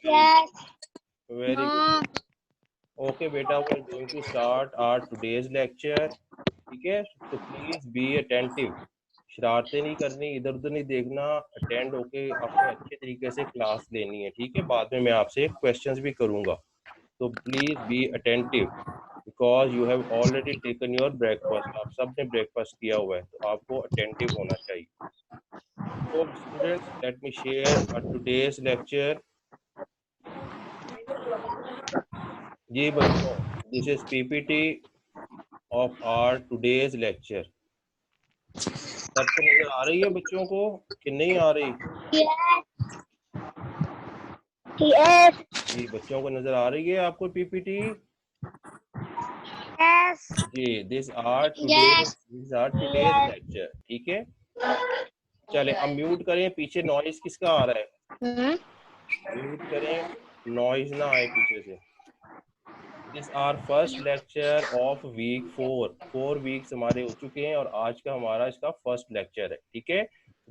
Yes. Very good. Okay, beta, we are going to start our today's lecture. ठीक है, तो please be attentive. शरारतें नहीं करनी, इधर उधर नहीं देखना, अटेंड होके आपने अच्छे तरीके से क्लास लेनी है. ठीक है, बाद में मैं आपसे क्वेश्चंस भी करूंगा. तो please be attentive because you have already taken your breakfast. आप सबने ब्रेकफास्ट किया हुआ है, तो आपको अटेंटिव होना चाहिए. So students, let me share our today's lecture. जी बच्चों, this is PPT of our today's lecture. सबको नजर आ रही है बच्चों को कि नहीं आ रही? Yes. जी बच्चों को नजर आ रही है आपको PPT? Yes. Ji, this is our today's lecture. ठीक है, चले अब म्यूट करें. पीछे नॉइज किसका आ रहा है? म्यूट करें, नॉइज ना आए पीछे से. This are first lecture of week 4. 4 weeks हमारे हो चुके हैं और आज का हमारा इसका फर्स्ट लेक्चर है. ठीक है,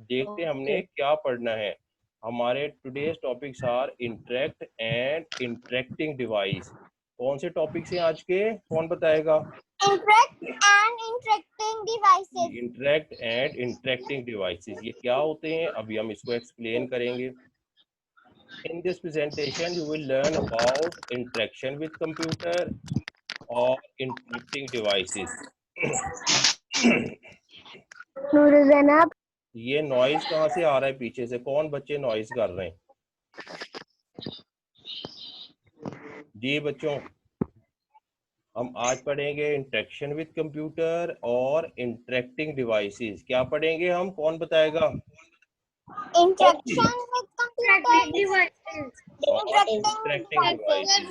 देखते हैं हमने क्या पढ़ना है. हमारे today's topics are interact and interacting device. कौन से टॉपिक्स हैं आज के, कौन बताएगा? इंटरेक्ट एंड इंटरेक्टिंग डिवाइसेस, ये क्या होते हैं अभी हम इसको एक्सप्लेन करेंगे. In this presentation, you will learn about interaction with computer or interacting devices. ये नॉइज कहाँ से आ रहा है पीछे से? कौन बच्चे नॉइज कर रहे हैं? जी बच्चों, हम आज पढ़ेंगे इंटरेक्शन विद कंप्यूटर और इंटरेक्टिंग डिवाइसेस. क्या पढ़ेंगे हम, कौन बताएगा? Interaction with computer. Interacting devices.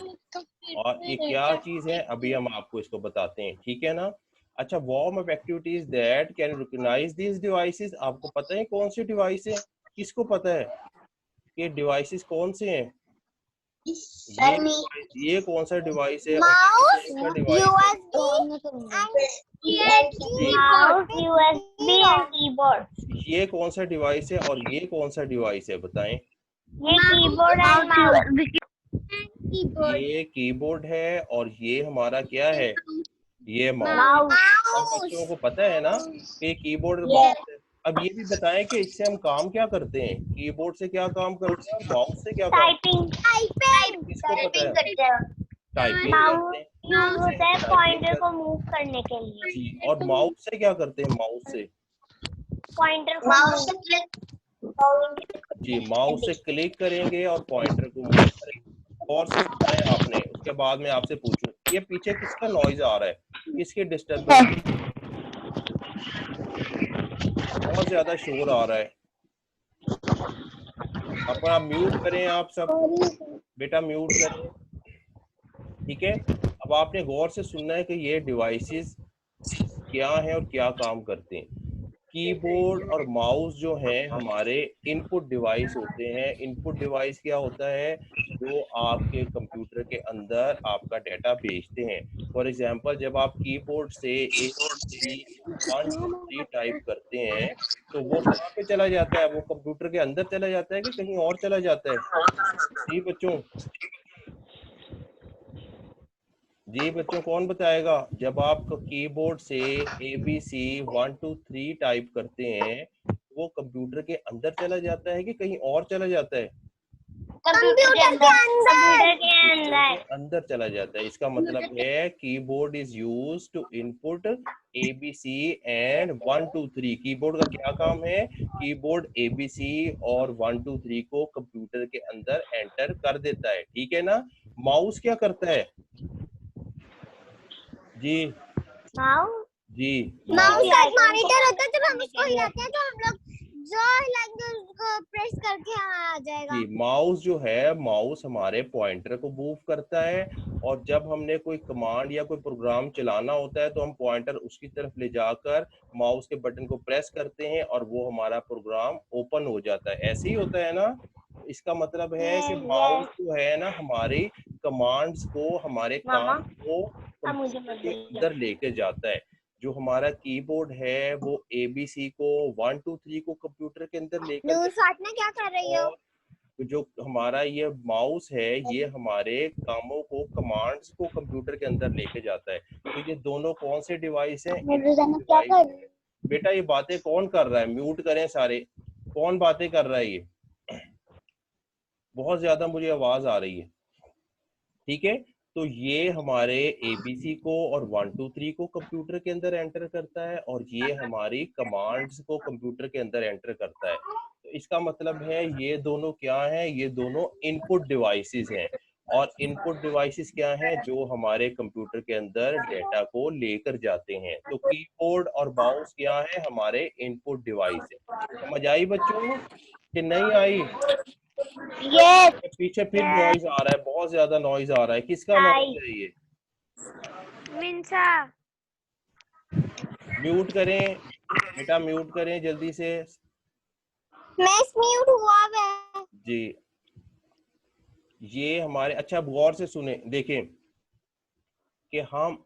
और ये क्या चीज है अभी हम आपको इसको बताते हैं. ठीक है ना. अच्छा, warm up activities that can recognise these devices. आपको पता है कौन सी डिवाइस है? किसको पता है कि डिवाइसेस कौन से हैं? ये कौन सा डिवाइस है? Mouse, USB and keyboard. ये कौन सा डिवाइस है और ये कौन सा डिवाइस है, बताएं. ये कीबोर्ड एंड माउस. ये कीबोर्ड है और ये हमारा क्या है? ये माउस. सब बच्चों को पता है ना कि कीबोर्ड और माउस है. अब ये भी बताएं कि इससे हम काम क्या करते हैं. कीबोर्ड से क्या काम करते हैं और माउस से क्या काम? किसको पता है? टाइपिंग करते हैं. यूज होता है पॉइंटर को मूव करने के लिए. जी, और माउस से क्या करते हैं? माउस से पॉइंटर को जी, माउस से क्लिक करेंगे और पॉइंटर को मूव करेंगे. और से सुना है आपने, उसके बाद में आपसे पूछूं, ये पीछे किसका नॉइज आ रहा है, किसके डिस्टर्बेंस? बहुत ज्यादा शोर आ रहा है. अपना म्यूट करें आप सब, बेटा म्यूट करें. ठीक है, अब आपने गौर से सुनना है कि ये डिवाइसेस क्या हैं और क्या काम करते हैं. कीबोर्ड और माउस जो हैं हमारे इनपुट डिवाइस होते हैं. इनपुट डिवाइस क्या होता है? जो आपके कंप्यूटर के अंदर आपका डाटा भेजते हैं. फॉर एग्जांपल, जब आप कीबोर्ड से 1 2 3 टाइप करते हैं तो वो कहाँ पे चला जाता है? वो कंप्यूटर के अंदर चला जाता है कि कहीं और चला जाता है? जी बच्चों, जी बच्चों, कौन बताएगा? जब आप कीबोर्ड से ABC 1 2 3 टाइप करते हैं वो कंप्यूटर के अंदर चला जाता है कि कहीं और चला जाता है? कंप्यूटर के अंदर चला जाता है. इसका मतलब है keyboard is used to input ABC and 1 2 3. Keyboard का क्या काम है? कीबोर्ड ABC और 1 2 3 को कंप्यूटर के अंदर एंटर कर देता है. ठीक है ना. माउस क्या करता है? जी जी, माउस एक मॉनिटर होता है. जब हम उसको हिलाते हैं तो हम लोग जो हिलाएंगे उसको प्रेस करके आ जाएगा. जी, माउस जो है, माउस हमारे पॉइंटर को मूव करता है. और जब हमने कोई कमांड या कोई प्रोग्राम चलाना होता है तो हम पॉइंटर उसकी तरफ ले जाकर माउस के बटन को प्रेस करते हैं और वो हमारा प्रोग्राम ओपन हो जाता है. ऐसे ही होता है ना. इसका मतलब है कि माउस जो है ना हमारी कमांड्स को, हमारे काम को कंप्यूटर के अंदर लेके जाता है. जो हमारा कीबोर्ड है वो ABC को 1 2 3 को कंप्यूटर के अंदर लेकर क्या कर रही हो? जो हमारा ये माउस है ये हमारे कामों को, कमांड्स को कंप्यूटर के अंदर लेके जाता है। तो ये दोनों कौन से डिवाइस हैं? रोजाना क्या डिवाइस कर है। बेटा ये बातें कौन कर रहा है? म्यूट करें सारे। कौन बातें कर रहा है ये? बहुत ज्यादा मुझे आवाज आ रही है। ठीक है, तो ये हमारे एबीसी को और 1 2 3 को कंप्यूटर के अंदर एंटर करता है, और ये हमारी कमांड्स को कंप्यूटर के अंदर एंटर करता है। तो इसका मतलब है ये दोनों क्या है? ये दोनों इनपुट डिवाइसेस हैं। और इनपुट डिवाइसेस क्या हैं? जो हमारे कंप्यूटर के अंदर डेटा को लेकर जाते हैं। तो कीबोर्ड और माउस क्या है? हमारे इनपुट डिवाइस है। समझ आई बच्चों कि नहीं आई? ये पीछे फिर नॉइज आ रहा है, बहुत ज्यादा नॉइज आ रहा है। किसका नॉइज है ये? मिंसा म्यूट करें बेटा, म्यूट करें जल्दी से। मैं म्यूट हुआ है। जी, ये हमारे, अच्छा अब गौर से सुने, देखें कि हम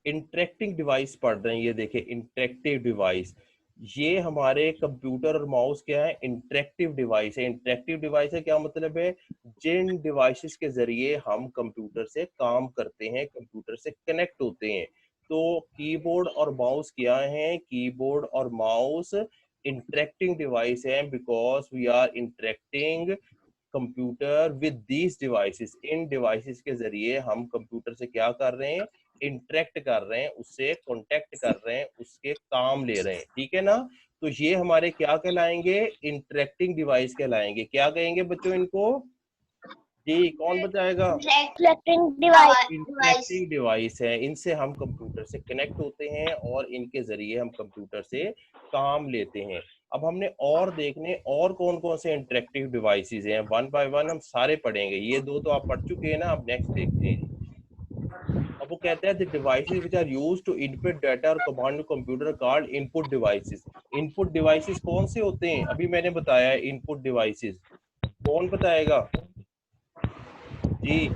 इंटरेक्टिंग डिवाइस पढ़ रहे हैं। ये देखें इंटरेक्टिव डिवाइस, ये हमारे कंप्यूटर और माउस क्या है? इंटरेक्टिव डिवाइस है। इंटरेक्टिव डिवाइस है क्या मतलब है? जिन डिवाइसेस के जरिए हम कंप्यूटर से काम करते हैं, कंप्यूटर से कनेक्ट होते हैं। तो कीबोर्ड और माउस क्या है? कीबोर्ड और माउस इंटरेक्टिंग डिवाइस है, because we are interacting computer with these devices. इन डिवाइसेस के जरिए हम कंप्यूटर से क्या कर रहे हैं? इंटरेक्ट कर रहे हैं, उससे कांटेक्ट कर रहे हैं, उसके काम ले रहे हैं। ठीक है ना? तो ये हमारे क्या कहलाएंगे? इंटरेक्टिंग डिवाइस कहलाएंगे। क्या कहेंगे बच्चों इनको? जी, कौन बताएगा? Interacting device. इंटरेक्टिंग डिवाइस है। इनसे हम कंप्यूटर से कनेक्ट होते हैं और इनके जरिए हम कंप्यूटर से काम लेते हैं। अब हमने और देखने और कौन कौन से इंटरेक्टिव डिवाइसेस हैं, वन बाय वन हम सारे पढ़ेंगे। ये दो तो आप पढ़ चुके हैं ना, अब नेक्स्ट देखते हैं। अब वो कहते हैं the devices which are used to input data और command to computer called input devices. Input devices कौन से होते हैं? अभी मैंने बताया है इनपुट डिवाइसेस। कौन बताएगा? जी,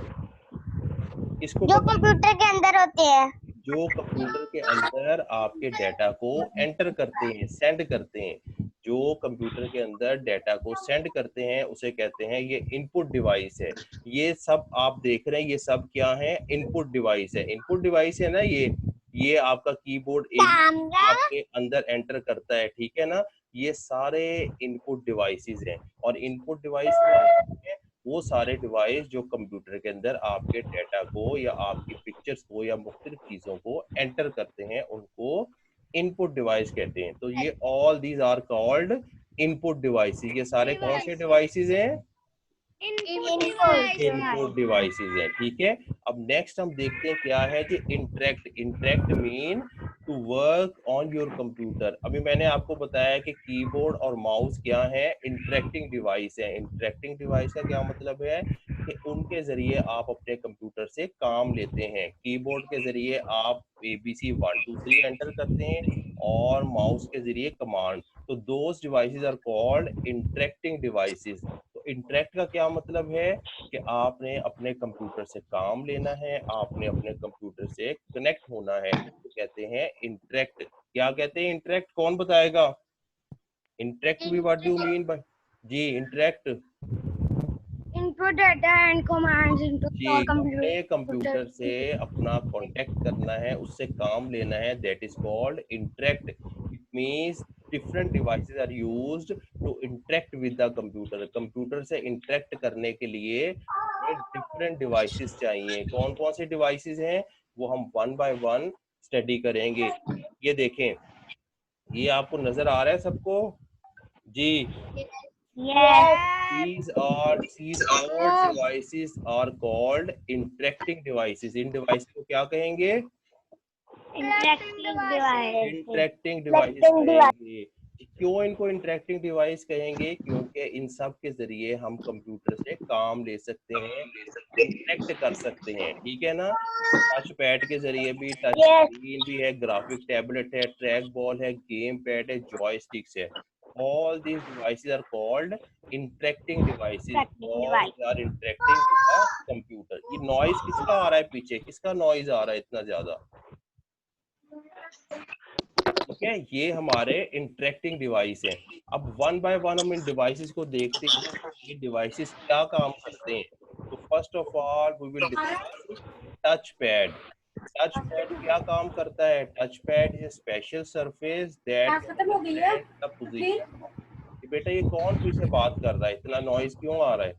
किसको जो पता है? कंप्यूटर के अंदर होते हैं। जो कंप्यूटर के अंदर आपके डाटा को एंटर करते हैं, सेंड करते हैं। जो कंप्यूटर के अंदर डाटा को सेंड करते हैं उसे कहते हैं ये इनपुट डिवाइस है। ये सब आप देख रहे हैं, ये सब क्या है? इनपुट डिवाइस है। इनपुट डिवाइस है ना ये आपका कीबोर्ड एबीसी आपके अंदर एंटर करता है। ठीक है ना? ये सारे इनपुट डिवाइसेस हैं। और इनपुट डिवाइस क्या है? वो सारे डिवाइस जो कंप्यूटर के अंदर आपके डेटा को या आपकी पिक्चर्स को या मुख्तलिफ चीजों को एंटर करते हैं, उनको इनपुट डिवाइस कहते हैं। तो ये all these are called input devices. ये सारे कौन से डिवाइसेस हैं? इनपुट डिवाइसेस हैं। ठीक है, अब नेक्स्ट हम देखते हैं क्या है कि interact. Interact mean to work on your computer. अभी मैंने आपको बताया कि कीबोर्ड और माउस क्या है? इंटरेक्टिंग डिवाइस है। इंटरेक्टिंग डिवाइस का क्या मतलब है? कि उनके जरिए आप अपने कंप्यूटर से काम लेते हैं। कीबोर्ड के जरिए आप ABC 1 2 3 एंटर करते हैं, और माउस के जरिए कमांड। तो those devices are called interacting devices. तो इंटरेक्ट का क्या मतलब है? कि आपने अपने कंप्यूटर से काम लेना है, आपने अपने कंप्यूटर से कनेक्ट होना है, तो कहते हैं इंटरेक्ट। क्या कहते हैं इंटरेक्ट? कौन बताएगा? इंटरेक्ट भी व्हाट डू मीन बाय? जी, interact. Input data and commands into जी, योर अपने कंप्यूटर। कंप्यूटर से अपना कांटेक्ट करना है, उससे काम लेना है, that is called interact. It means different devices are used to interact with the computer. Computer से इंटरेक्ट करने के लिए हमें डिफरेंट डिवाइसेस चाहिए। कौन कौन से डिवाइसेस हैं वो हम वन बाय वन स्टडी करेंगे। ये देखें, ये आपको नजर आ रहा है सबको? जी, these all devices are called interacting devices। In device को क्या कहेंगे? Interacting device. इंटरेक्टिंग डिवाइस कहेंगे। क्यों इनको इंटरेक्टिंग डिवाइस कहेंगे? क्योंकि इन सब के जरिए हम कंप्यूटर से काम ले सकते हैं, इंटरेक्ट कर सकते हैं। ठीक है ना? टच पैड के जरिए भी, टच स्क्रीन भी है, ग्राफिक टैबलेट है, ट्रैक बॉल है, गेम पैड है, जॉयस्टिक्स है। All these devices are called interacting devices because they are interacting with the computer। ये नॉइज किसका आ रहा है पीछे? किसका नॉइज आ रहा है इतना ज्यादा? ठीक है, ये हमारे इंटरेक्टिंग डिवाइस है। अब वन बाय वन हम इन डिवाइसेस को देखते हैं, ये डिवाइसेस क्या काम करते हैं। तो first of all we will discuss touch pad. Touch pad क्या काम करता है? Touch pad is special surface that the position. बेटा ये कौन पीछे बात कर रहा है, इतना नॉइज क्यों आ रहा है?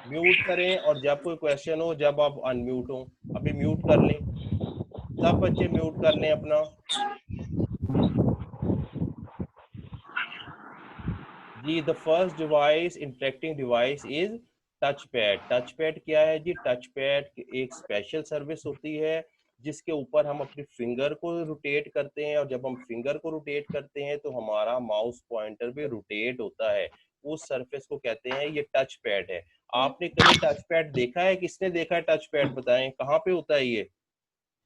म्यूट करें, और जब कोई क्वेश्चन हो जब आप अनम्यूट हो। अभी म्यूट कर लें, सब बच्चे म्यूट कर लें अपना। जी the first device interacting device is touch pad. Touch pad क्या है जी? टच पैड एक स्पेशल सर्विस होती है जिसके ऊपर हम अपनी फिंगर को रोटेट करते हैं, और जब हम फिंगर को रोटेट करते हैं तो हमारा माउस पॉइंटर भी रोटेट होता है। उस सरफेस को कहते हैं ये टच पैड है। आपने कहीं टच पैड देखा है? किसने देखा है टच पैड? बताएं कहाँ पे होता है ये?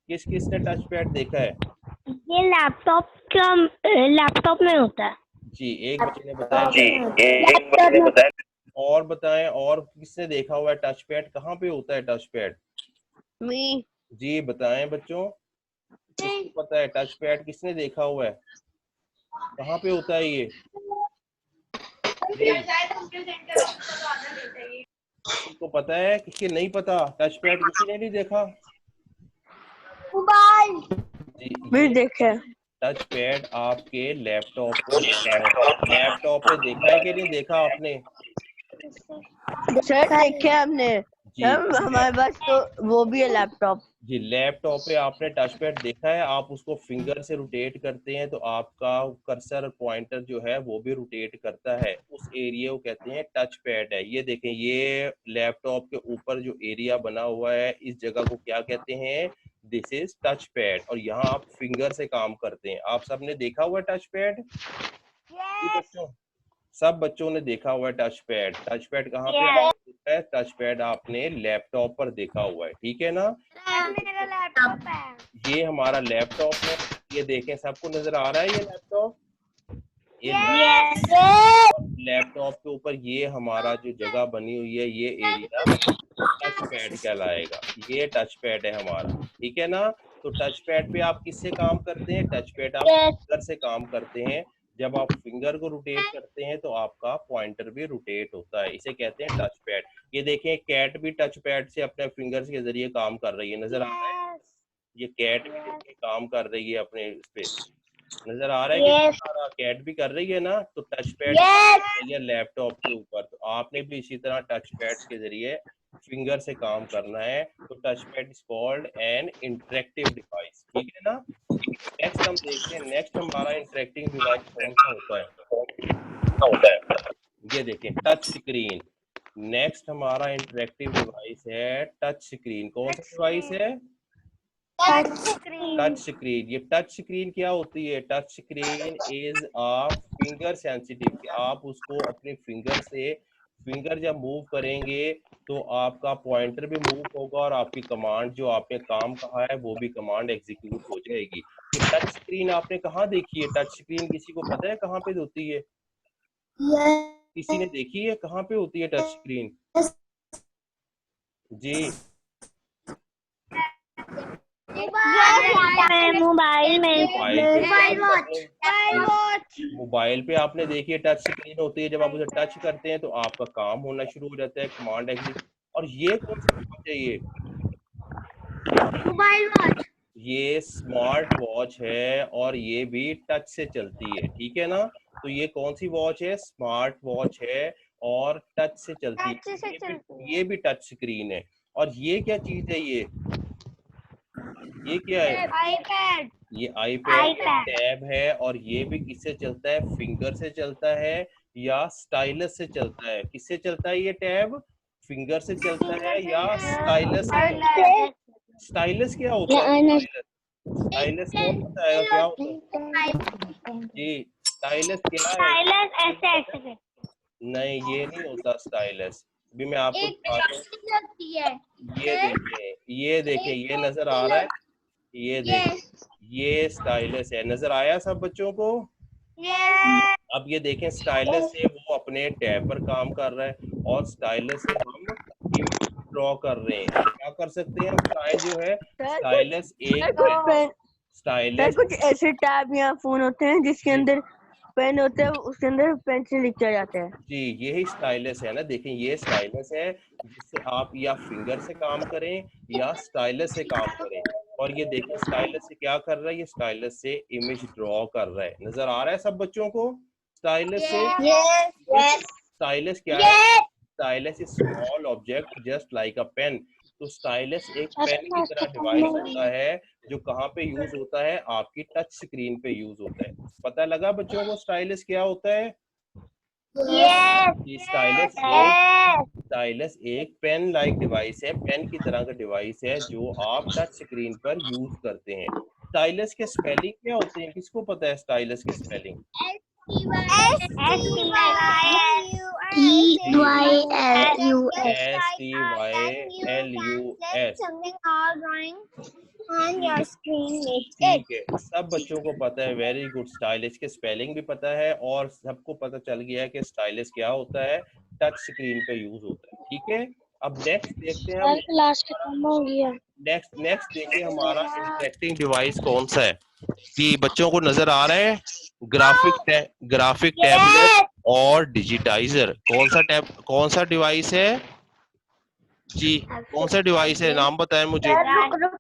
किस किसने टच पैड देखा है? ये लैपटॉप में होता है। जी एक बच्चे ने बताया। और बताएं, और किसने देखा हुआ है टच पैड? कहाँ पे होता है टच पैड? मी। जी बताएं बच्चों, किसको पता है टच पैड? किसने देखा हुआ है? कहाँ पे होता है ये? किसी को पता है? किसी नहीं पता? टच पैड किसी ने नहीं देखा? मोबाइल जी देखे। टच पैड आपके लैपटॉप पे होता है। लैपटॉप पे देखा है कि नहीं देखा आपने? सर देखे हमने। जी हमारे पास तो वो भी है लैपटॉप। जी लैपटॉप पे आपने टच पैड देखा है, आप उसको फिंगर से रोटेट करते हैं तो आपका कर्सर पॉइंटर जो है वो भी रोटेट करता है। उस एरिया को कहते हैं टच पैड है। ये देखें, ये लैपटॉप के ऊपर जो एरिया बना हुआ है इस जगह को क्या कहते हैं? This is touch pad. और यहाँ आप फिंगर से काम करते हैं। आप सबने देखा हुआ है टच पैड? बच्चों, सब बच्चों ने देखा हुआ है टच पैड। टच पैड कहाँ पे आपने देखा है? टच पैड आपने लैपटॉप पर देखा हुआ है, ठीक है ना? मेरा लैपटॉप है। ये हमारा लैपटॉप है। ये देखें, सबको नजर आ रहा है ये लैपटॉप? ये लैपटॉप के ऊपर ये हमारा जो जगह बनी हुई है ये एरिया टच पैड कहलाएगा। ये टच पैड है हमारा, ठीक है ना? तो टच पैड पे आप किससे काम करते हैं? टच पैड आप फिंगर से काम करते हैं। जब आप फिंगर को रोटेट करते हैं तो आपका पॉइंटर भी रोटेट होता है, इसे कहते हैं टच पैड। ये देखें, कैट भी टच पैड से अपने फिंगर्स के जरिए काम कर रही है, नजर आ रहा है? ये कैट भी काम कर रही है अपने इस पे, नजर आ रहा है कि सारा कैट भी कर रही है ना? तो टच पैड या लैपटॉप के ऊपर, तो आपने भी इसी तरह टच पैड के जरिए फिंगर से काम करना है। तो touch pad is called an interactive device, ठीक है ना? नेक्स्ट हम देखते हैं, नेक्स्ट हमारा इंटरेक्टिंग डिवाइस कौन सा होता है? ये देखें, टच स्क्रीन। नेक्स्ट हमारा इंटरेक्टिव डिवाइस है टच स्क्रीन। कौन सा डिवाइस है? Touch screen. ये टच स्क्रीन क्या होती है? Touch screen is a finger sensitive. आप उसको अपने फिंगर से, फिंगर जब मूव करेंगे तो आपका पॉइंटर भी मूव होगा और आपकी कमांड जो आपने काम कहा है वो भी कमांड एग्जीक्यूट हो जाएगी। ये टच स्क्रीन आपने कहाँ देखी है? टच स्क्रीन किसी को पता है कहाँ पे होती है? किसी ने देखी है कहाँ पे होती है टच स्क्रीन? जी मोबाइल में। मोबाइल पे आपने देखी है टच स्क्रीन होती है। जब आप उसे टच करते हैं तो आपका काम होना शुरू हो जाता है, कमांड एग्जीक्यूट। और ये कौन सी वॉच है? ये मोबाइल वॉच। ये स्मार्ट वॉच है और ये भी टच से चलती है, ठीक है ना? तो ये कौन सी वॉच है? स्मार्ट वॉच है और टच से चलती है। ये भी टच स्क्रीन है। और ये क्या चीज है? ये क्या है? आईपैड। ये आईपैड टैब है। और ये भी किससे चलता है? फिंगर से चलता है या स्टाइलस से चलता है? किससे चलता है ये टैब? फिंगर से चलता है या स्टाइलस से चलता है? स्टाइलस क्या होता है? स्टाइलस कौन बताएगा क्या होता है? जी स्टाइलस क्या है? ऐसे नहीं, ये नहीं होता स्टाइलस। अभी मैं आपको दिखाता हूँ। ये देखें, ये नजर आ रहा है? ये देखें, ये स्टाइलस है। नजर आया सब बच्चों को? अब ये देखें, स्टाइलस से वो अपने टैब पर काम कर रहा है और स्टाइलस से हम इमेज ड्रॉ कर रहे हैं। क्या कर सकते हैं हम? स्टाइल जो है, स्टाइलस एक स्टाइलस कुछ ऐसे टैब या फोन होते हैं जिसके अंदर पेन होते हैं, उसके अंदर पेन से लिखा जाता है। जी, यही स्टाइलस है ना। देखें ये स्टाइलस है जिससे आप या फिंगर से काम करें या स्टाइलस से काम करें। और ये देखें स्टाइलस से क्या कर रहा है, ये स्टाइलस से इमेज ड्रॉ कर रहा है। नजर आ रहा है सब बच्चों को स्टाइलस से? Yes, yes, स्टाइलस क्या है? yes. Stylus is small object just like a pen. तो स्टाइलस एक पेन की तरह डिवाइस होता है जो कहाँ पे यूज होता है, आपकी टच स्क्रीन पे यूज होता है। पता लगा बच्चों को स्टाइलस क्या होता है? Yes, स्टाइलस एक yes. स्टाइलस एक पेन लाइक डिवाइस है, पेन की तरह का डिवाइस है जो आप टच स्क्रीन पर यूज करते हैं। स्टाइलस के स्पेलिंग क्या होते हैं, किसको पता है स्टाइलस के स्पेलिंग? STYLUS। ठीक है, सब बच्चों को पता है। Very good. स्टाइलिश के स्पेलिंग भी पता है और सबको पता चल गया है कि स्टाइलिश क्या होता है, टच स्क्रीन पे यूज होता है। ठीक है, अब नेक्स्ट देखते हैं हम। क्लास खत्म हो गया। नेक्स्ट देखिए हमारा इंटरेक्टिंग डिवाइस कौन सा है। कि बच्चों को नजर आ रहा है ग्राफिक टैबलेट और डिजिटाइजर। कौन सा डिवाइस है जी? कौन सा डिवाइस है, नाम बताएं मुझे। ग्राफिक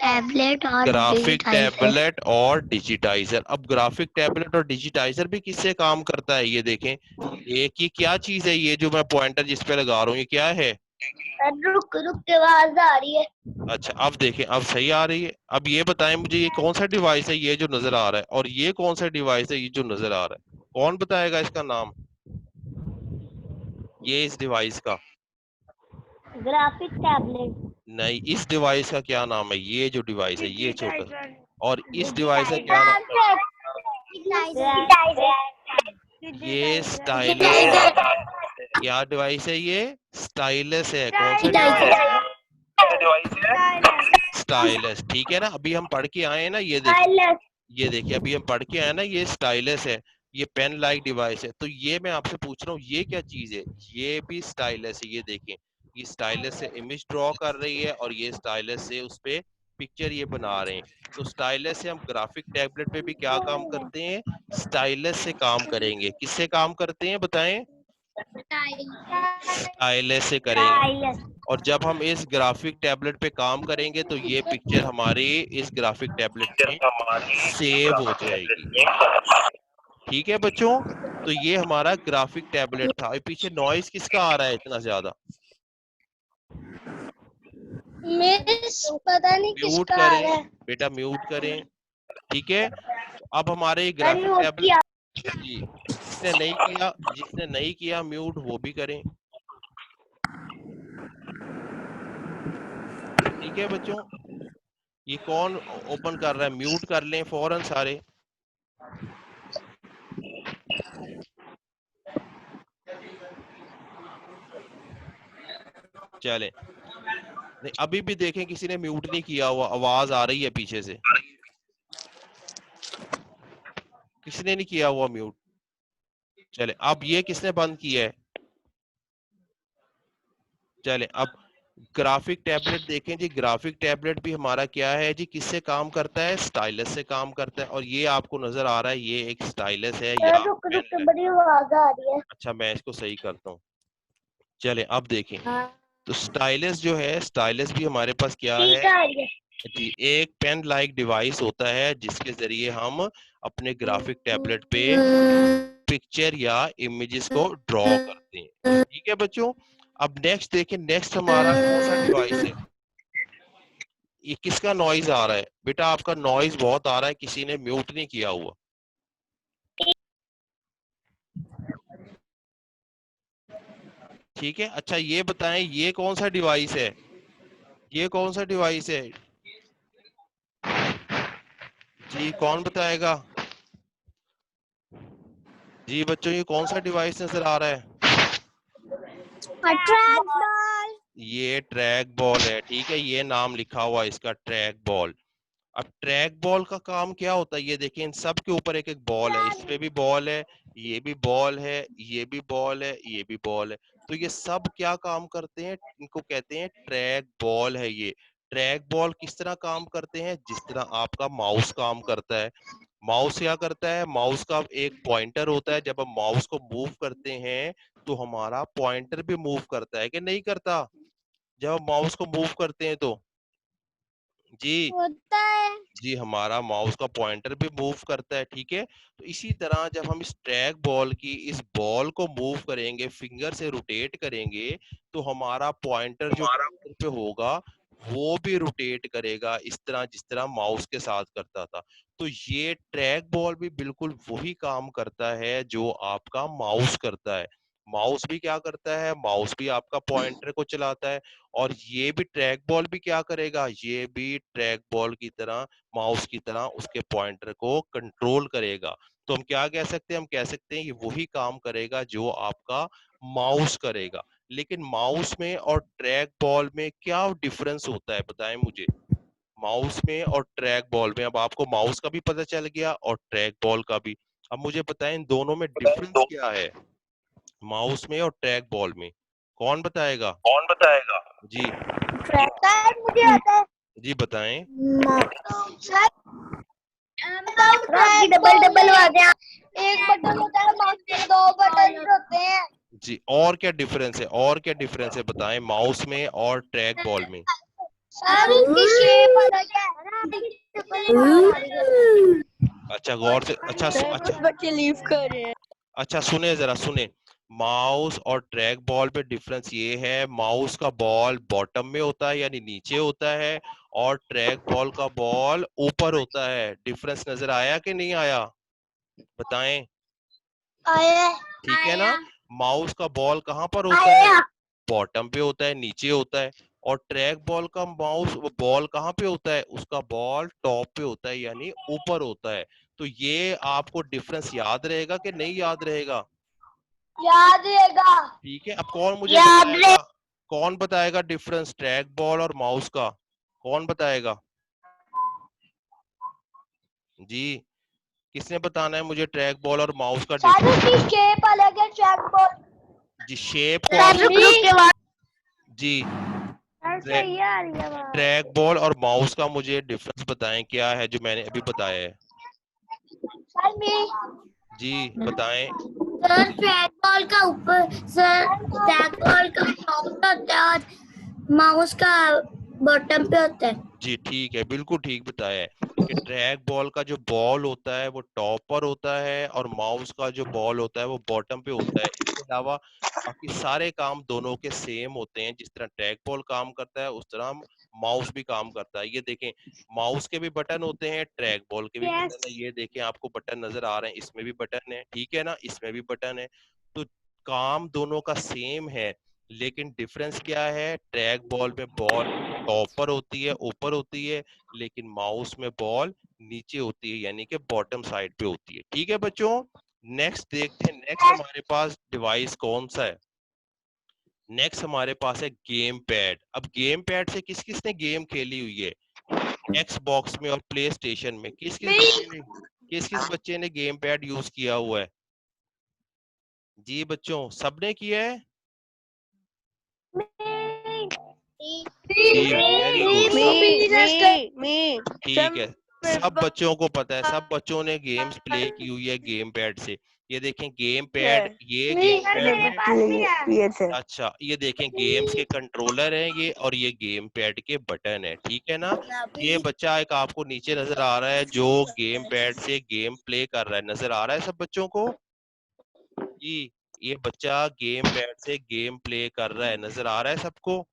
टैबलेट और ग्राफिक डिजिटाइजर। टैबलेट और डिजिटाइजर। अब ग्राफिक टैबलेट और डिजिटाइजर भी किससे काम करता है, ये देखें। एक ये क्या चीज है, ये जो मैं पॉइंटर जिस पे लगा रहा हूँ, ये क्या है? रुक रुक के आवाज आ रही है। अच्छा, अब देखें, अब सही आ रही है। अब ये बताएं मुझे, ये कौन सा डिवाइस है ये जो नजर आ रहा है, और ये कौन सा डिवाइस है ये जो नजर आ रहा है? कौन बताएगा इसका नाम, ये इस डिवाइस का? Graphic tablet. नहीं, इस डिवाइस का क्या नाम है, ये जो डिवाइस है ये छोटा, और इस डिवाइस का क्या नाम है? ये स्टाइलस है। क्या डिवाइस है ये? स्टाइलस है। कौन सा डिवाइस है? स्टाइलस। ठीक है ना। अभी हम पढ़ के आए हैं ना, ये देखिए अभी हम पढ़ के आए ना, ये स्टाइलस है, ये पेन लाइक डिवाइस है। तो ये मैं आपसे पूछ रहा हूँ ये क्या चीज है? ये भी स्टाइलस है। ये देखें, ये स्टाइलस से इमेज ड्रॉ कर रही है और ये स्टाइलस से उस पे पिक्चर ये बना रहे हैं। तो स्टाइलस से हम ग्राफिक टैबलेट पे भी क्या काम करते हैं? स्टाइलस से काम करेंगे। किससे काम करते हैं बताएं? स्टाइलस से करेंगे। और जब हम इस ग्राफिक टैबलेट पे काम करेंगे तो ये पिक्चर हमारी इस ग्राफिक टैबलेट में सेव हो जाएगी। ठीक है बच्चों, तो ये हमारा ग्राफिक टैबलेट था। पीछे नॉइज किसका आ रहा है इतना ज्यादा? पता नहीं म्यूट किसका आ करें रहा है। बेटा, म्यूट करें। ठीक है, अब हमारे ग्राफिक टैबलेट जी, जिसने नहीं किया म्यूट वो भी करें। ठीक है बच्चों, ये कौन ओपन कर रहा है, म्यूट कर लें फौरन सारे। चले, नहीं अभी भी देखें किसी ने म्यूट नहीं किया हुआ, आवाज आ रही है पीछे से। किसी ने नहीं किया हुआ म्यूट। चले, अब ये किसने बंद किया है? चले, अब ग्राफिक टैबलेट देखें जी। ग्राफिक टैबलेट भी हमारा क्या है जी, किससे काम करता है? स्टाइलस से काम करता है। और ये आपको नजर आ रहा है, ये एक स्टाइलस है या रुक पेन के है। बड़ी आवाज आ रही है। अच्छा, मैं इसको सही करता हूँ। चले, अब देखें, हाँ, तो स्टाइलस जो है, स्टाइलस भी हमारे पास क्या है ठीक आ रही है। जी? एक पेन लाइक डिवाइस होता है जिसके जरिए हम अपने ग्राफिक टैबलेट पे पिक्चर या इमेजेस को ड्रॉ करते हैं। ठीक है बच्चों, अब नेक्स्ट देखें, नेक्स्ट हमारा कौन सा डिवाइस है? ये किसका नॉइज आ रहा है बेटा? आपका नॉइज बहुत आ रहा है, किसी ने म्यूट नहीं किया हुआ। ठीक है, अच्छा ये बताएं ये कौन सा डिवाइस है? ये कौन सा डिवाइस है जी? कौन बताएगा जी बच्चों, ये कौन सा डिवाइस नजर आ रहा है? Track ball. ये ट्रैक बॉल है। ठीक है, ये नाम लिखा हुआ है इसका, ट्रैक बॉल। अब ट्रैक बॉल का काम क्या होता है, ये देखिए इन सब के ऊपर एक एक बॉल है। इस पे भी बॉल है, ये भी बॉल है, ये भी बॉल है, ये भी बॉल है। तो ये सब क्या काम करते हैं? इनको कहते हैं ट्रैक बॉल है। ये ट्रैक बॉल किस तरह काम करते हैं? जिस तरह आपका माउस काम करता है। माउस क्या करता है? माउस का एक पॉइंटर होता है, जब हम माउस को मूव करते हैं तो हमारा पॉइंटर भी मूव करता है कि नहीं करता? जब हम माउस को मूव करते हैं तो जी होता है। जी हमारा माउस का पॉइंटर भी मूव करता है, ठीक है। तो इसी तरह जब हम इस ट्रैक बॉल की इस बॉल को मूव करेंगे, फिंगर से रोटेट करेंगे, तो हमारा पॉइंटर जो पॉइंटर पे होगा वो भी रोटेट करेगा, इस तरह जिस तरह माउस के साथ करता था। तो ये ट्रैक बॉल भी बिल्कुल वही काम करता है जो आपका माउस करता है। माउस भी क्या करता है? माउस भी आपका पॉइंटर को चलाता है, और ये भी ट्रैक बॉल भी क्या करेगा? ये भी ट्रैक बॉल की तरह, माउस की तरह उसके पॉइंटर को कंट्रोल करेगा। तो हम क्या कह सकते हैं? हम कह सकते हैं ये वही काम करेगा जो आपका माउस करेगा। लेकिन माउस में और ट्रैक बॉल में क्या डिफरेंस होता है, बताएं मुझे। माउस में और ट्रैक बॉल में, अब आपको माउस का भी पता चल गया और ट्रैक बॉल का भी। अब मुझे बताएं इन दोनों में डिफरेंस क्या है, माउस में और ट्रैक बॉल में। कौन बताएगा? कौन बताएगा? जी ट्रैक मुझे आता है। जी बताएं। सर ट्रैक डबल डबल आते हैं। एक बटन होता है, माउस के दो बटन होते हैं। जी और क्या डिफरेंस है, और क्या डिफरेंस है बताएं माउस में और ट्रैक बॉल में। सर उसकी शेप अलग है। अच्छा गौर से, सर कुछ बच्चे लीव कर रहे हैं। अच्छा सुने, जरा सुने। माउस और ट्रैक बॉल में डिफरेंस ये है, माउस का बॉल बॉटम में होता है यानी नीचे होता है, और ट्रैक बॉल का बॉल ऊपर होता है। डिफरेंस नजर आया कि नहीं आया, बताएं। आया ठीक है ना? आया माउस का बॉल कहाँ पर होता है? आया। बॉटम पे होता है, नीचे होता है। और ट्रैक बॉल का माउस बॉल कहाँ पे होता है? उसका बॉल टॉप पे होता है यानी ऊपर होता है। तो ये आपको डिफरेंस याद रहेगा कि नहीं याद रहेगा? याद रहेगा। ठीक है, अब कौन मुझे याद रहे। बताएगा, कौन बताएगा डिफरेंस ट्रैक बॉल और माउस का? कौन बताएगा जी? किसने बताना है मुझे ट्रैक बॉल और माउस का सर डिफरेंस? उसकी शेप अलग है ट्रैक बॉल। जी शेप को आप सर रुक के बाद जी ट्रैक सही आ रही है आवाज। ट्रैक बॉल और माउस का मुझे डिफरेंस बताएं, क्या है जो मैंने अभी बताया है। सर मैं जी बताएं। सर ट्रैक बॉल का ऊपर, सर ट्रैक बॉल का टॉप पे होता है और माउस का बॉटम पे होता है। जी ठीक है, बिल्कुल ठीक बताया है कि ट्रैक बॉल का जो बॉल होता है वो टॉप पर होता है, और माउस का जो बॉल होता है वो बॉटम पे होता है। इसके अलावा बाकी सारे काम दोनों के सेम होते हैं, जिस तरह ट्रैक बॉल काम करता है उस तरह माउस भी काम करता है। ये देखें, माउस के भी बटन होते हैं, ट्रैक बॉल के भी बटन है। ये देखें, आपको बटन नजर आ रहे हैं, इसमें भी बटन है, ठीक है ना, इसमें भी बटन है। तो काम दोनों का सेम है, लेकिन डिफरेंस क्या है? ट्रैक बॉल में बॉल टॉप पर होती है, ऊपर होती है, लेकिन माउस में बॉल नीचे होती है यानी कि बॉटम साइड पे होती है। ठीक है बच्चों, नेक्स्ट देखते हैं, नेक्स्ट हमारे पास डिवाइस कौन सा है। नेक्स्ट हमारे पास है गेम पैड। अब गेम पैड से किस किस ने गेम खेली हुई है? एक्स बॉक्स में और प्ले स्टेशन में किस किस बच्चे ने गेम पैड यूज किया हुआ है? जी बच्चों, सबने किया है? जी वेरी गुड, सब मी ठीक है। सब सब बच्चों को पता है, सब बच्चों ने गेम्स प्ले की हुई है गेम पैड से। ये देखें गेम पैड, ये गेम पैड है। अच्छा ये देखें, गेम्स के कंट्रोलर हैं ये, और ये गेम पैड के बटन है, ठीक है ना। ये बच्चा एक आपको नीचे नजर आ रहा है जो गेम पैड से गेम प्ले कर रहा है, नजर आ रहा है सब बच्चों को जी। ये बच्चा गेम पैड से गेम प्ले कर रहा है, नजर आ रहा है सबको,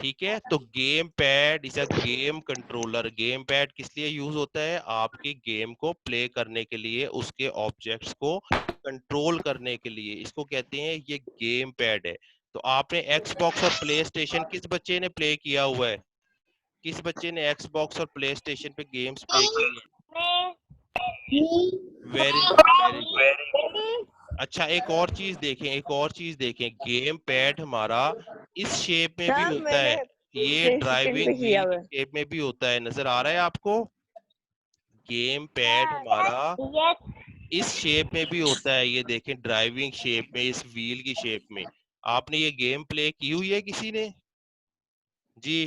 ठीक है। तो game pad is a game controller. Game pad किस लिए यूज होता है? आपकी गेम को प्ले करने के लिए, उसके ऑब्जेक्ट्स को कंट्रोल करने के लिए, इसको कहते हैं ये गेम पैड है। तो आपने एक्सबॉक्स और प्ले स्टेशन, किस बच्चे ने प्ले किया हुआ है? किस बच्चे ने एक्सबॉक्स और प्ले स्टेशन पे गेम्स प्ले किए हैं? Very good, very good. अच्छा एक और चीज देखें, एक और चीज देखें, गेम पैड हमारा इस शेप में भी होता मैंने है, ये प्ले स्टेशन पे ड्राइविंग किया व्हील हुआ की है। शेप में भी होता है, नजर आ रहा है आपको? गेम पैड हमारा इस शेप में भी होता है, ये देखें ड्राइविंग शेप में, इस व्हील की शेप में। आपने ये गेम प्ले की हुई है किसी ने? जी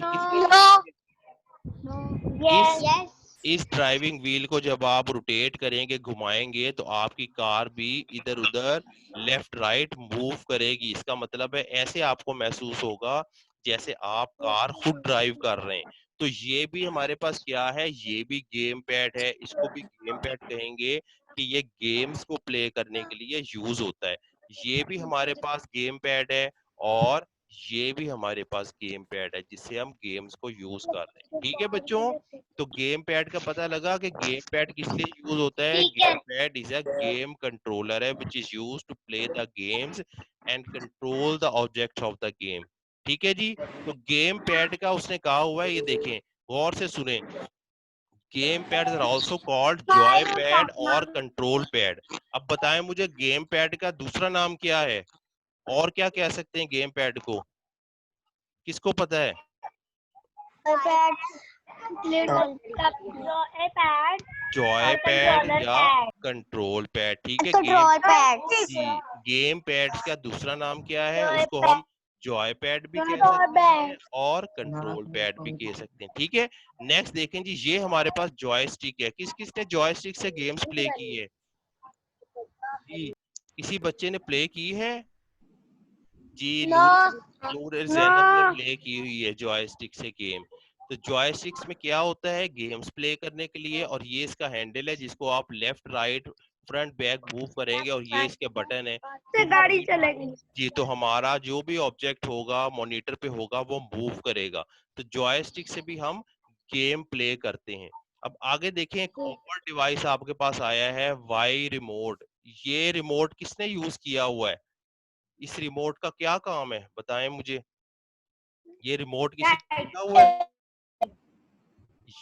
Yes. इस ड्राइविंग व्हील को जब आप रोटेट करेंगे, घुमाएंगे, तो आपकी कार भी इधर उधर लेफ्ट राइट मूव करेगी। इसका मतलब है ऐसे आपको महसूस होगा जैसे आप कार खुद ड्राइव कर रहे हैं। तो ये भी हमारे पास क्या है, ये भी गेम पैड है। इसको भी गेम पैड कहेंगे कि ये गेम्स को प्ले करने के लिए यूज होता है। ये भी हमारे पास गेम पैड है और ये भी हमारे पास गेम पैड है जिससे हम गेम्स को यूज कर रहे हैं। ठीक है बच्चों, तो गेम पैड का पता लगा कि गेम पैड किस लिए यूज होता है। ठीक है। Game pad is a game controller है which is use to play the games and control the objects of the game. ठीक है जी, तो गेम पैड का उसने कहा हुआ है, ये देखें गौर से सुने। Game pad are also called joy pad और कंट्रोल पैड। अब बताएं मुझे गेम पैड का दूसरा नाम क्या है और क्या कह सकते हैं गेम पैड को, किसको पता है? जॉय पैड या कंट्रोल पैड। ठीक है, गेम पैड्स का दूसरा नाम क्या है, उसको हम जॉय पैड भी कह सकते हैं और कंट्रोल पैड भी कह सकते हैं। ठीक है, नेक्स्ट देखें जी, ये हमारे पास जॉयस्टिक है। किस किस ने जॉयस्टिक से गेम्स प्ले की है जी? किसी बच्चे ने प्ले की है जी? नूर जैनब ने प्ले की हुई है जॉयस्टिक से गेम। तो जॉयस्टिक्स में क्या होता है, गेम्स प्ले करने के लिए, और ये इसका हैंडल है जिसको आप left right front back move करेंगे, और ये इसके बटन है। तो गाड़ी चलेगी जी, तो हमारा जो भी ऑब्जेक्ट होगा मॉनिटर पे होगा वो मूव करेगा। तो जॉयस्टिक से भी हम गेम प्ले करते हैं। अब आगे देखें, एक और डिवाइस आपके पास आया है, वाई रिमोट। ये रिमोट किसने यूज किया हुआ है? इस रिमोट का क्या काम है बताएं मुझे, ये रिमोट किसी ने किया हुआ है?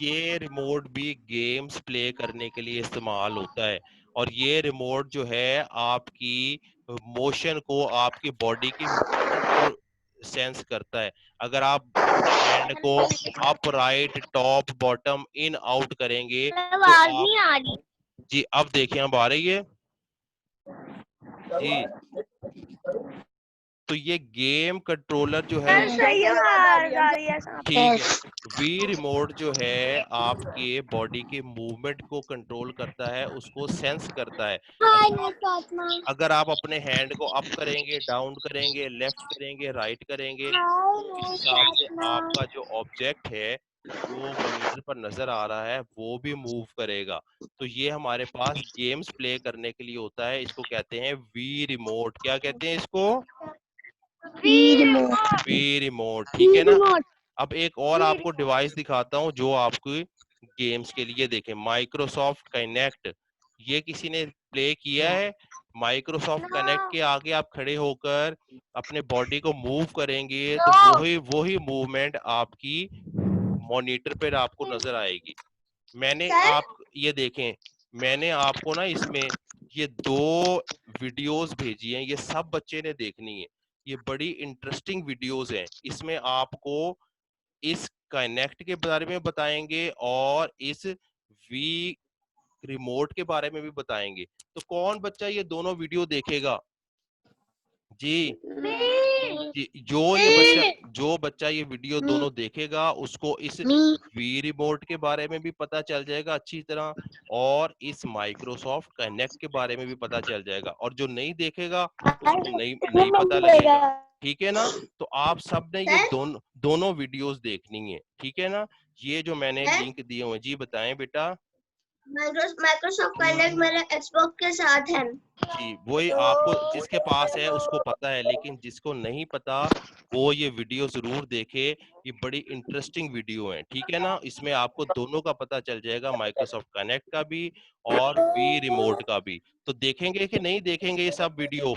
ये रिमोट भी गेम्स प्ले करने के लिए इस्तेमाल होता है, और ये रिमोट जो है आपकी मोशन को, आपकी बॉडी की मूवमेंट को सेंस करता है। अगर आप अपने हैंड को up right top bottom in out करेंगे तो आवाज आप नहीं आ रही। जी, अब देखिए अब आ रही है जी। तो ये गेम कंट्रोलर जो है, ठीक है, वी रिमोट जो है आपके बॉडी के मूवमेंट को कंट्रोल करता है, उसको सेंस करता है। अगर आप अपने हैंड को अप करेंगे, डाउन करेंगे, लेफ्ट करेंगे, राइट करेंगे, तो इस हिसाब से आपका जो ऑब्जेक्ट है जो मॉनिटर पर नजर आ रहा है वो भी मूव करेगा। तो ये हमारे पास गेम्स प्ले करने के लिए होता है, इसको कहते हैं वी रिमोट। क्या कहते हैं इसको? Wii remote. ठीक है ना। अब एक और आपको डिवाइस दिखाता हूँ जो आपको गेम्स के लिए, देखें, माइक्रोसॉफ्ट काइनेक्ट। ये किसी ने प्ले किया है? माइक्रोसॉफ्ट कनेक्ट के आगे आप खड़े होकर अपने बॉडी को मूव करेंगे तो वही वही मूवमेंट आपकी मॉनिटर पर आपको नजर आएगी। मैंने आप ये देखें, मैंने आपको ना इसमें ये 2 वीडियोस भेजी हैं, ये सब बच्चे ने देखनी है। ये बड़ी इंटरेस्टिंग वीडियोस हैं। इसमें आपको इस कनेक्ट के बारे में बताएंगे और इस वी रिमोट के बारे में भी बताएंगे। तो कौन बच्चा ये दोनों वीडियो देखेगा जी? जी, जो बच्चा ये वीडियो दोनों देखेगा उसको इस वी रिमोट के बारे में भी पता चल जाएगा अच्छी तरह, और इस माइक्रोसॉफ्ट कनेक्ट के बारे में भी पता चल जाएगा, और जो नहीं देखेगा उसको नहीं नहीं पता लगेगा। ठीक है ना। तो आप सब ने ये दोनों वीडियोस देखनी है। ठीक है ना। ये जो मैंने लिंक दिए हुए, जी बताएं बेटा। माइक्रोसॉफ्ट कनेक्ट मेरे एक्सबॉक्स के साथ है। जी, वही आपको, जिसके पास है उसको पता है, लेकिन जिसको नहीं पता वो ये वीडियो जरूर देखे। ये बड़ी इंटरेस्टिंग वीडियो है। ठीक है ना। इसमें आपको दोनों का पता चल जाएगा, माइक्रोसॉफ्ट कनेक्ट का भी और वी रिमोट का भी। तो देखेंगे कि नहीं देखेंगे ये सब वीडियो?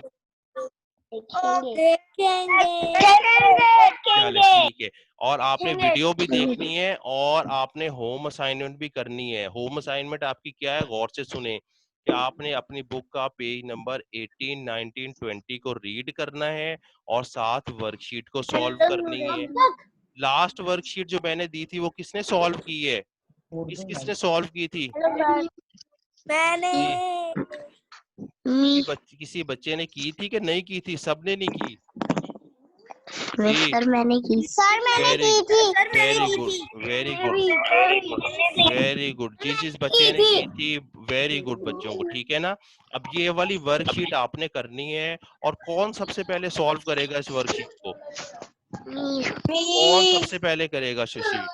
चले ठीक है। और आपने वीडियो भी देखनी है और आपने होम असाइनमेंट भी करनी है। होम असाइनमेंट आपकी क्या है, गौर से सुने कि आपने अपनी बुक का पेज नंबर 18, 19, 20 को रीड करना है और साथ वर्कशीट को सॉल्व करनी है। लास्ट वर्कशीट जो मैंने दी थी वो किसने सॉल्व की है? किसने सॉल्व की थी? मैंने किसी बच्चे ने की थी कि नहीं की थी? सबने नहीं की? सर मैंने की very good, very good, very good. जिस बच्चे ने की थी, वेरी गुड बच्चों को, ठीक है ना। अब ये वाली वर्कशीट आपने करनी है, और कौन सबसे पहले सॉल्व करेगा इस वर्कशीट को? कौन सबसे पहले करेगा सुशील?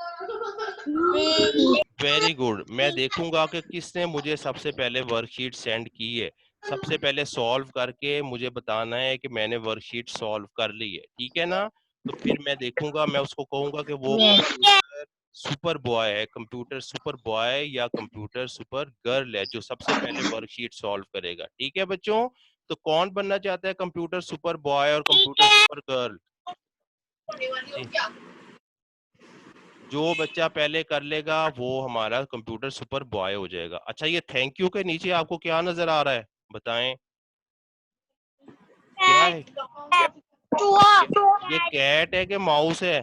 Very good. मैं देखूंगा कि किसने मुझे सबसे पहले वर्कशीट सेंड की है। सबसे पहले सॉल्व करके मुझे बताना है कि मैंने वर्कशीट सॉल्व कर ली है, ठीक है ना। तो फिर मैं देखूंगा, मैं उसको कहूंगा कि वो कंप्यूटर सुपर बॉय है, कंप्यूटर सुपर बॉय या कंप्यूटर सुपर गर्ल है जो सबसे पहले वर्कशीट सॉल्व करेगा, ठीक है बच्चों। तो कौन बनना चाहता है कंप्यूटर सुपर बॉय और कंप्यूटर सुपर गर्ल? जो बच्चा पहले कर लेगा वो हमारा कंप्यूटर सुपर बॉय हो जाएगा। अच्छा, ये थैंक यू के नीचे आपको क्या नजर आ रहा है, बताएं क्या है? ये कैट है कि माउस है?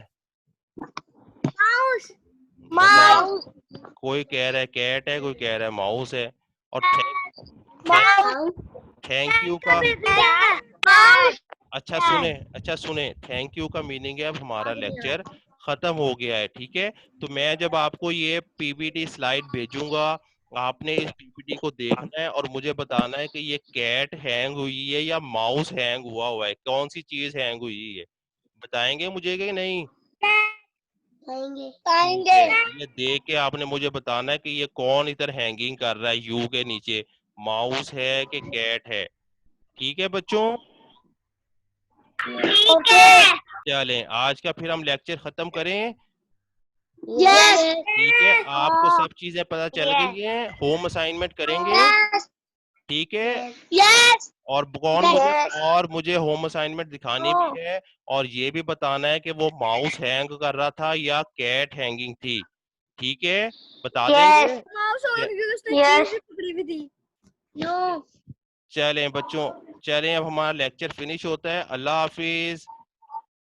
बताएं। कोई कह रहा है कैट है, कोई कह रहा है माउस है। और थैंक यू का, अच्छा सुने, थैंक यू का मीनिंग है अब हमारा लेक्चर खत्म हो गया है, ठीक है। तो मैं जब आपको ये पीपीटी स्लाइड भेजूंगा, आपने इस पीपीटी को देखना है और मुझे बताना है कि ये कैट हैंग हुई है या माउस हैंग हुआ है, कौन सी चीज हैंग हुई है, बताएंगे मुझे कि नहीं? ठीक है, ये देख के आपने मुझे बताना है कि ये कौन इधर हैंगिंग कर रहा है यू के नीचे, माउस है कि कैट है, ठीक है बच्चों। चलें, आज का फिर हम लेक्चर खत्म करें। ठीक है, आपको सब चीजें पता चल गई हैं, होम असाइनमेंट करेंगे, ठीक है। और मुझे होम असाइनमेंट दिखानी भी है, और ये भी बताना है कि वो माउस हैंग कर रहा था या कैट हैंगिंग थी, ठीक है, बता देंगे। चलें बच्चों, चलें, अब हमारा लेक्चर फिनिश होता है। अल्लाह हाफिज।